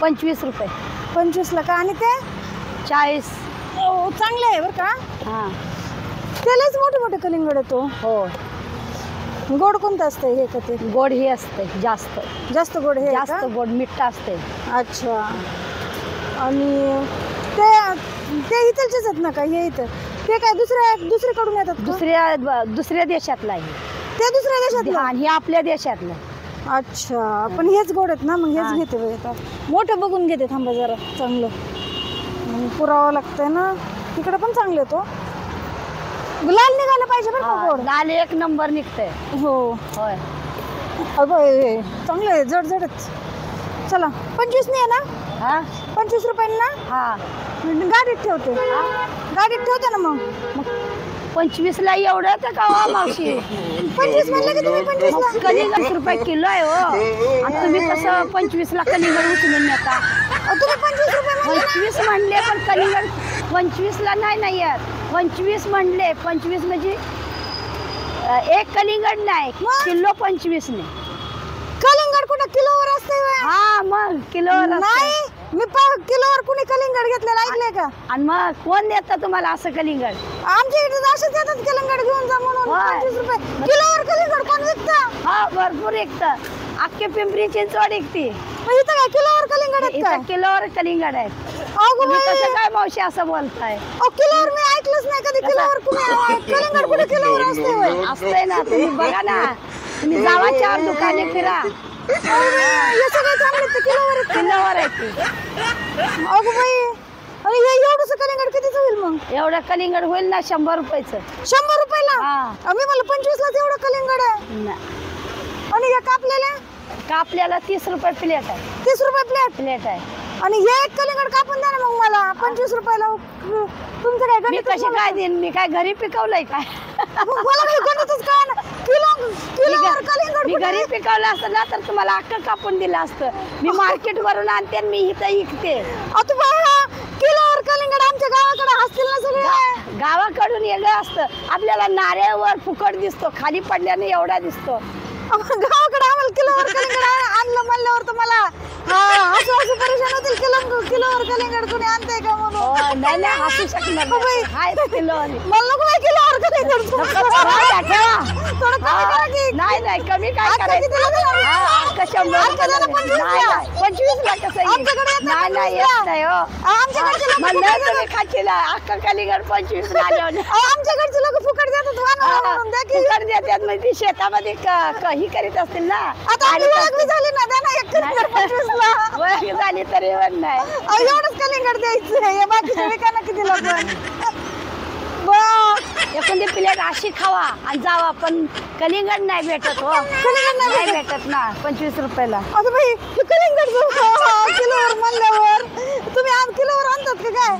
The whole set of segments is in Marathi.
25 रुपये. 25 ला का? आणि ते 40. चांगलं आहे बरं का. हां त्यालाच मोठे मोठे कलिंगड येतो. हो. गोड कोणतं असतं हे का ते? गोड हे असते जास्त. जास्त गोड हे जास्त गोड मिठा असते. अच्छा. आणि ते ते इथलचेच आहेत ना का हे इथं? ते काय दुसरीकडून येतात का? दुसऱ्या देशातला आहे. ते दुसऱ्या देशातलं? आणि हे आपल्या देशातलं. अच्छा. पण हेच गोड आहेत ना मग हेच घेते बाई आता. मोठं बघून घेते थांबा जरा चांगलं. मग पुरावं लागतंय ना. तिकडे पण चांगले तो लाल निघालं पाहिजे बरं का गोड. लाल एक नंबर निघतंय. हो होय. अगं चांगलं आहे जडजडच. चला 25 नाही आहे ना? हा 25 रुपयांना. हा गाडीत ठेवते. गाडीत ठेवते ना मग. 25 ला एवढं तर का हो मावशी? 25 म्हणलं की तुम्ही 25 ला. कलिंगड 20 रुपये किलो आहे हो. आणि तुम्ही कसं 25 ला कलिंगड उचलून नेता? तुम्ही 25 रुपये म्हणले. 25 म्हणले पण कलिंगड 25 ला नाही येत. 25 म्हणले. 25 म्हणजे एक कलिंगड नाही, किलो 25 ने. कलिंगड कुठं किलोवर असते? हा मग किलोवर नाही. मी किलोवर कुणी कलिंगड घेतलेलं ऐकलंय का? आणि मग कोण देतं तुम्हाला असं कलिंगड? आमच्या इथे असेच येतात कलिंगड घेऊन जा म्हणून. 25 रुपये किलोवर कलिंगड कोण विकतं? हा भरपूर विकतं. अख्खे पिंपरी चिंचवड विकते. इथं काय किलोवर कलिंगड आहेत का? किलोवर कलिंगड आहेत. तुम्ही कसं काय मावशी असं बोलताय? किलोवर मी ऐकलंच नाही कधी. किलोवर कुणी कलिंगड कुठे किलोवर असते? असतंय ना. तुम्ही बघा ना. तुम्ही जावा 4 दुकाने फिरा. हे सगळे चांगले किलोवर आहे. अगो बाई. आणि हे एवढंसं कलिंगड कितीच होईल मग? एवढं कलिंगड होईल ना 100 रुपयाचं. 100 रुपयाला? हा. मी मला 25 लाच एवढं कलिंगड आहे. आणि हे कापल्याला 30 रुपये प्लेट आहे. 30 रुपये प्लेट आहे. आणि हे एक कलिंगड कापून द्या ना मग मला 25 रुपयाला. तुमचं काय मी कशी काय देईन? मी काय घरी पिकवलंय काय? मला काही गणितच काय ना. किलोवर कलिंगड मी घरी पिकवलं असतं ना तर तुम्हाला अख्खं कापून दिलं असतं. मी मार्केट वरून आणते आणि मी इथं विकते. किलोवर कलिंगड आमच्या गावाकडे असतील ना सगळे. गावाकडून वेगळं असतं. आपल्याला नारळवर फुकट दिसतो, खाली पडल्याने एवढा दिसतो. गावाकडे आम्हाला किलोवर कलिंगड आणलं म्हणल्यावर तर मला असं परेशान होतील. किलोवर कलिंगड कोणी आणते का म्हणून. नाही नाही हसू शकणार किलो. मला नको बाई किलोवर कलिंगड. नाही नाही कमी काय करायचं? 25 ला कसं नाही नाही येत नाही हो. तुम्ही खाचीला अख्खा कलिंगड 25 ला आल्यावर. आमच्याकडचे लोक फुकट देतात. फुकट देतात म्हणजे शेतामध्ये ही करीत असतील ना. आता ओळख झाली ना द्या ना एक कलिंगड 25 ला. ओळख झाली तरी नाही. एवढंच कलिंगड द्यायचं. बाकीचे विकाना किती लोक. एखादी प्लेट अशी खावा आणि जावा पण कलिंगड नाही भेटत हो. कलिंगड नाही भेटत ना 25 रुपयाला. अगं बाई कलिंगड किलोवर म्हणल्यावर तुम्ही आज किलोवर आणतात का काय?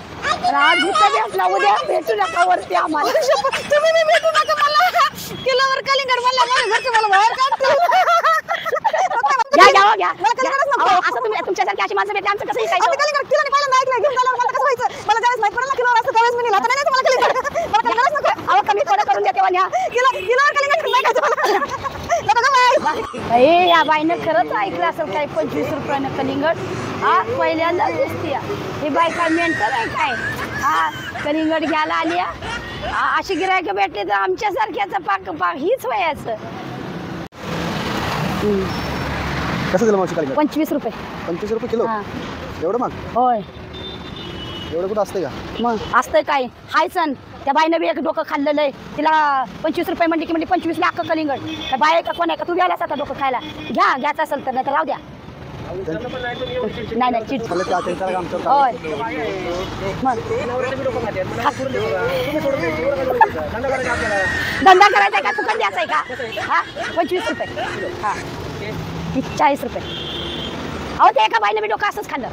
आज इथं भेटला उद्या भेटू नका वरती आम्हाला. तुम्ही मी भेटू नका मला. किलोवर कलिंगड म्हणला माझ्या घरचे मला बाहेर काढतील. घ्या असं तुम्ही तुमच्यासारखी अशी माणसं भेटली आमचं कसं कलिंगड किलोने पहिल्यांदा ऐकलं. घेऊन झाल्यावर मला कसं व्हायचं? मला ज्यावेळेस माहित पडलं ना किलोवर असतं त्यावेळेस मी नेलं. आता नाही तुम्हाला कलिंगड. मला कलिंगडच नको. अहो कमी थोडं करून द्या तेव्हा न्या. किलोवर कलिंगड नाही खायचं. या बाईनं खरंच ऐकलं असेल काय 25 रुपयानं कलिंगड. हा पहिल्यांदाच दिसते. ही बाई काय मेंटल आहे काय? हा कलिंगड घ्यायला आली. अशी गिरायक भेटली तर आमच्यासारख्याचं पाक हीच वयाचं. कसं दिलं मावशी कलिंगड? 25 रुपये. 25 रुपये किलो? एवढं मग? होय. एवढं कुठं असते का? मग असतंय काय? हाय सण त्या बाईनं बी एक डोकं खाल्लेलं आहे. तिला 25 रुपये म्हणली की म्हणजे 25 लाख कलिंगड. त्या बाई का कोण आहे का? तू घ्यायलाच आता डोकं खायला. घ्यायचं असेल तर नाही तर राहू द्या. नाही चिट होय मग धंदा करायचा आहे का? फुकट द्यायचा आहे का? हा 25 रुपये. हा 40 रुपये. अहो ते एका बाईने बी डोकं असंच खाल्लं.